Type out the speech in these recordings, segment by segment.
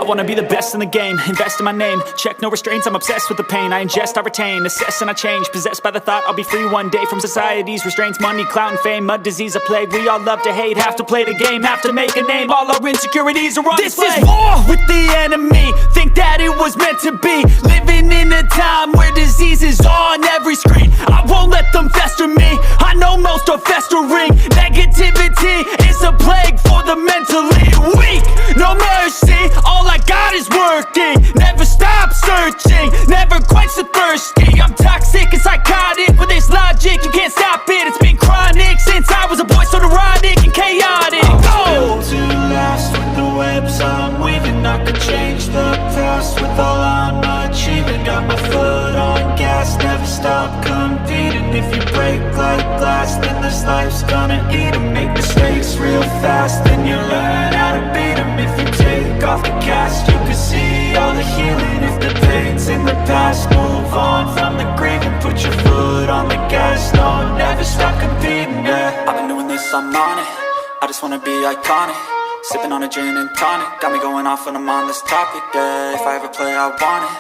I wanna be the best in the game, invest in my name. Check no restraints, I'm obsessed with the pain. I ingest, I retain, assess and I change. Possessed by the thought I'll be free one day from society's restraints. Money, clout and fame, mud, disease, a plague. We all love to hate, have to play the game, have to make a name. All our insecurities are on display. This is war with the enemy, think that it was meant to be. Living in a time where disease is on every screen. I won't let them fester me, I know most are festering. Negativity is a plague for the mentally weak. No mercy, all I got is working. Never stop searching, never quench the thirsty. I'm toxic and psychotic, with this logic, you can't stop it. It's been chronic since I was a boy, so neurotic and chaotic. Go! To last with the webs I'm weaving, I could change the past with all I'm achieving. Got my foot on gas, never stop competing. If you break like glass, then this life's gonna eat 'em. Make mistakes real fast, then you learn how to beat 'em. If you take off the cast, you can see all the healing. If the pain's in the past, move on from the grave and put your foot on the gas. No, never stop competing, yeah. I've been doing this, I'm on it. I just wanna be iconic. Sipping on a gin and tonic, got me going off when I'm on this topic, yeah. If I ever play, I want it.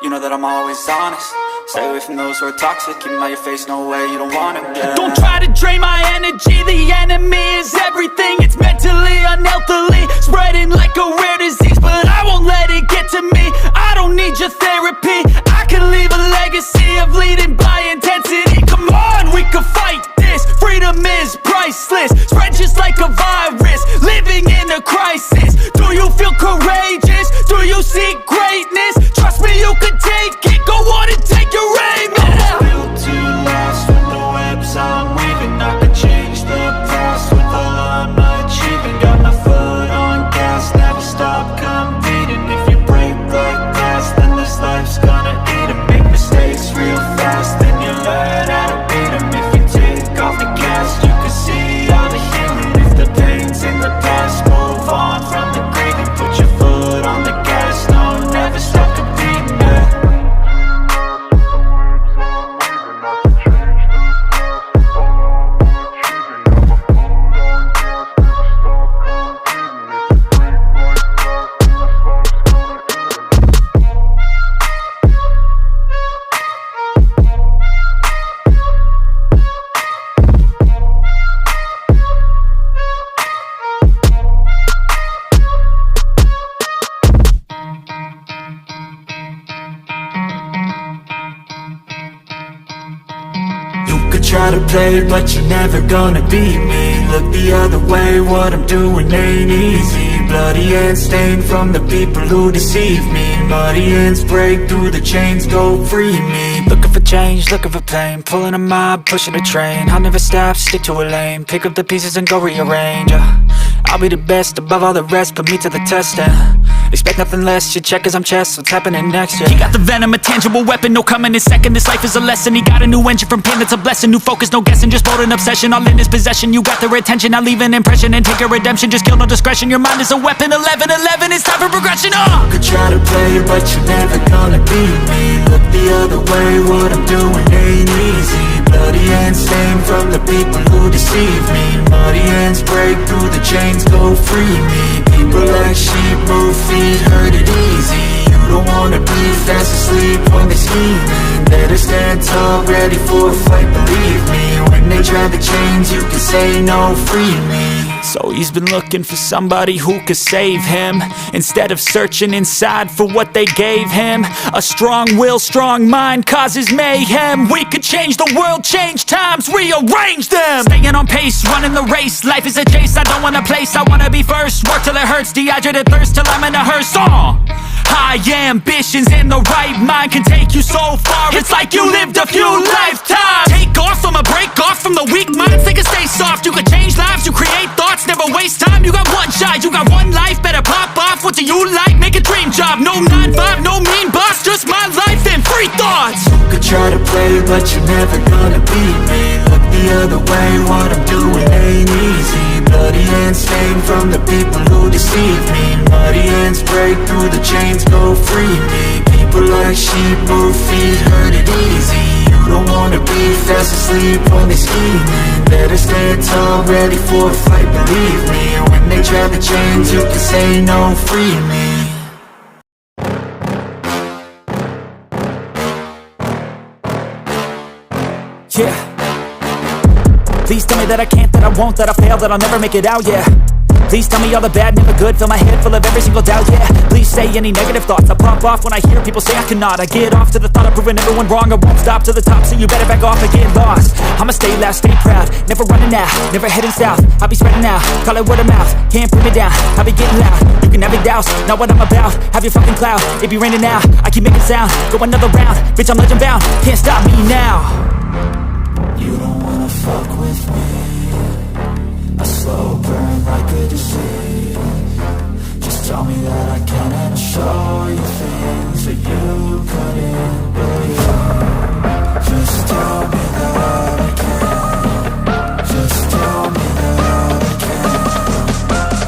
You know that I'm always honest. Stay away from those who are toxic. Keep them out your face, no way, you don't want it, yeah. Don't try to drain my energy. The enemy is everything. It's mentally, unhealthily, spreading like a rare disease. But I won't let it get to me. I don't need your therapy. I can leave a legacy of leading by intensity. Come on, we can fight this. Freedom is priceless, spread just like a virus. Living in a crisis. Do you feel courageous? Do you seek greatness? Trust me, you can take it. Go on and take your aim. I was built to last with the webs I'm weaving. I could change the past with all I'm achieving. Got my foot on gas, never stop competing. If you break like glass, then this life's gonna eat 'em. Make mistakes real fast, then you learn how to beat 'em. If you take off the cast, you can see all the healing. If the pain's in the past, move on from the grave and put your foot on the gas. No, never stop competing, yeah. Try to play, but you're never gonna beat me. Look the other way, what I'm doing ain't easy. Bloody hands stained from the people who deceive me. Muddy hands break through the chains, go free me. Looking for change, looking for pain, pulling a mob, pushing a train. I'll never stop, stick to a lane, pick up the pieces and go rearrange. I'll be the best above all the rest, put me to the test and expect nothing less, your check as I'm chess, what's happening next, yeah. He got the venom, a tangible weapon, no coming in second. This life is a lesson, he got a new engine from pain, that's a blessing. New focus, no guessing, just bold and obsession. All in his possession, you got their attention. I'll leave an impression and take a redemption. Just kill, no discretion, your mind is a weapon. 11-11, it's time for progression, Could try to play, but you're never gonna beat me. Look the other way, what I'm doing ain't easy. Bloody hands stained from the people who deceive me. Muddy hands break through the chains, go free me. People like sheep move feet, hurt it easy. You don't wanna be fast asleep when they're scheming. Better stand tall, ready for a fight, believe me. When they try the chains, you can say no, free me. So he's been looking for somebody who could save him, instead of searching inside for what they gave him. A strong will, strong mind causes mayhem. We could change the world, change times, rearrange them. Staying on pace, running the race. Life is a chase, I don't want a place, I wanna be first. Work till it hurts, dehydrated thirst till I'm in a hearse. High ambitions in the right mind can take you so far. It's like you lived a few lifetimes. Take off from a break off from the weak minds. They can stay soft. You can change lives, you create thoughts, never waste time. You got one shot, you got one life. Better pop off. What do you like? Make a dream job. No 9-5, no mean boss. Just my life and free thoughts. You could try to play, but you're never gonna beat me. Look the other way, what I'm doing ain't easy. Bloody hands stained from the people who deceive me. Muddy hands break through the chains, go free me. People like sheep move feet, hurt it easy. You don't wanna be fast asleep when they're scheming. Better stand tall, ready for a fight, believe me. When they try the chains, you can say no, free me. yeah. Please tell me that I can't, that I won't, that I fail, that I'll never make it out, yeah. Please tell me all the bad, never good, fill my head full of every single doubt, yeah. Please say any negative thoughts, I pop off when I hear people say I cannot. I get off to the thought of proving everyone wrong, I won't stop to the top, so you better back off and get lost. I'ma stay loud, stay proud, never running out, never heading south. I'll be spreading out, call it word of mouth, can't put me down, I'll be getting loud. You can have it douse, not what I'm about, have your fucking cloud. It be raining now, I keep making sound, go another round, bitch I'm legend bound, can't stop me now. You don't wanna fuck with me, a slow burn like a disease. Just tell me that I can and I'll show you things that you couldn't believe. Just tell me that I can. Just tell me that I can.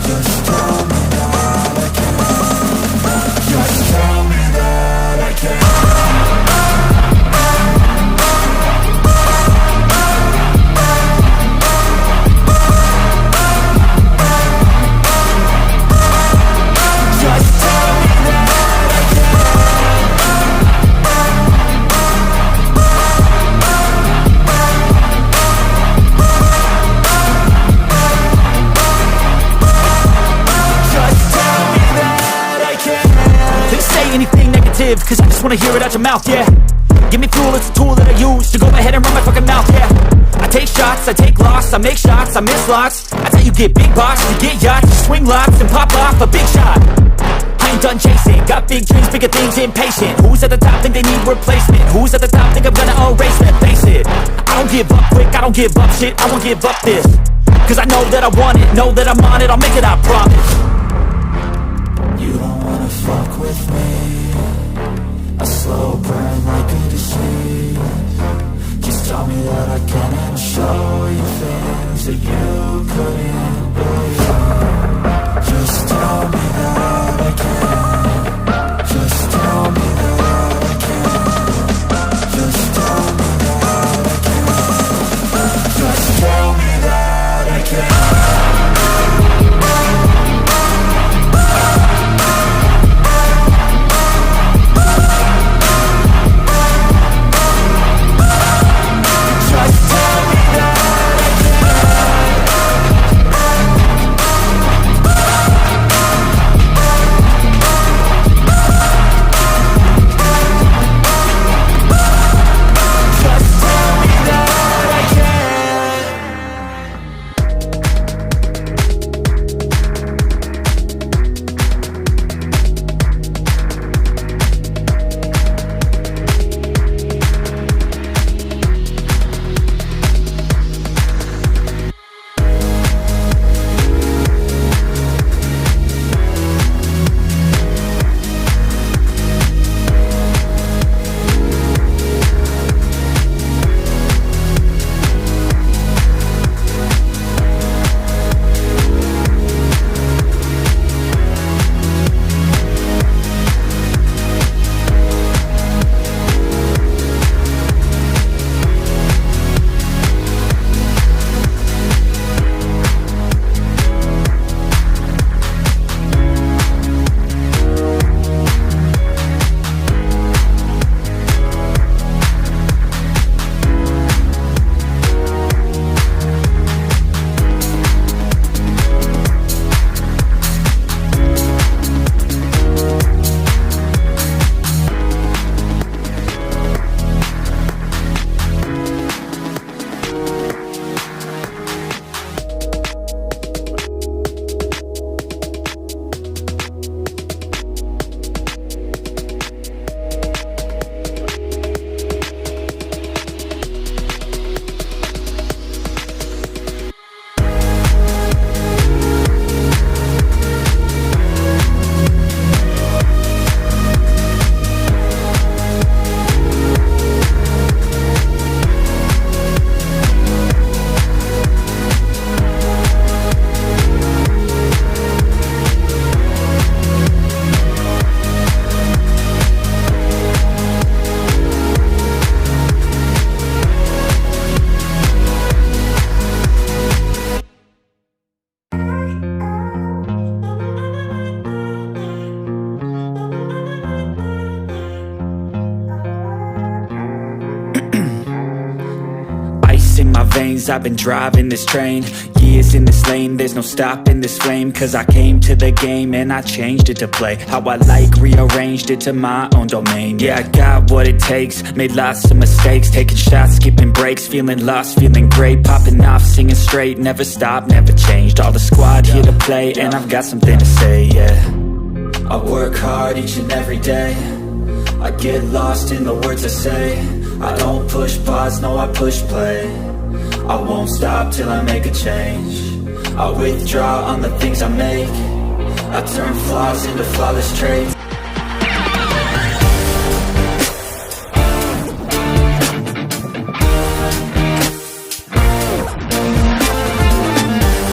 Just tell me that I can. Just tell me that I can. Cause I just wanna hear it out your mouth, yeah. Give me fuel, it's a tool that I use to go ahead and run my fucking mouth, yeah. I take shots, I take loss, I make shots, I miss lots. That's how you get big box, you get yachts, you swing lots and pop off a big shot. I ain't done chasing, got big dreams, bigger things, impatient. Who's at the top think they need replacement? Who's at the top think I'm gonna erase it? Face it, I don't give up quick, I don't give up shit, I won't give up this. Cause I know that I want it, know that I'm on it, I'll make it, I promise. You don't wanna fuck with me, a slow burn like a disease. Just tell me that I can and I'll show you things that you couldn't believe. Just tell me that I can. Just tell me that I can. Just tell me that I can. Just tell me that I can. my veins, I've been driving this train. Years in this lane, there's no stopping this flame. Cause I came to the game and I changed it to play how I like, rearranged it to my own domain. Yeah, I got what it takes, made lots of mistakes, taking shots, skipping breaks, feeling lost, feeling great, popping off, singing straight, never stopped, never changed. All the squad here to play, and I've got something to say, yeah. I work hard each and every day, I get lost in the words I say. I don't push pause, no I push play. I won't stop till I make a change. I withdraw on the things I make. I turn flaws into flawless traits.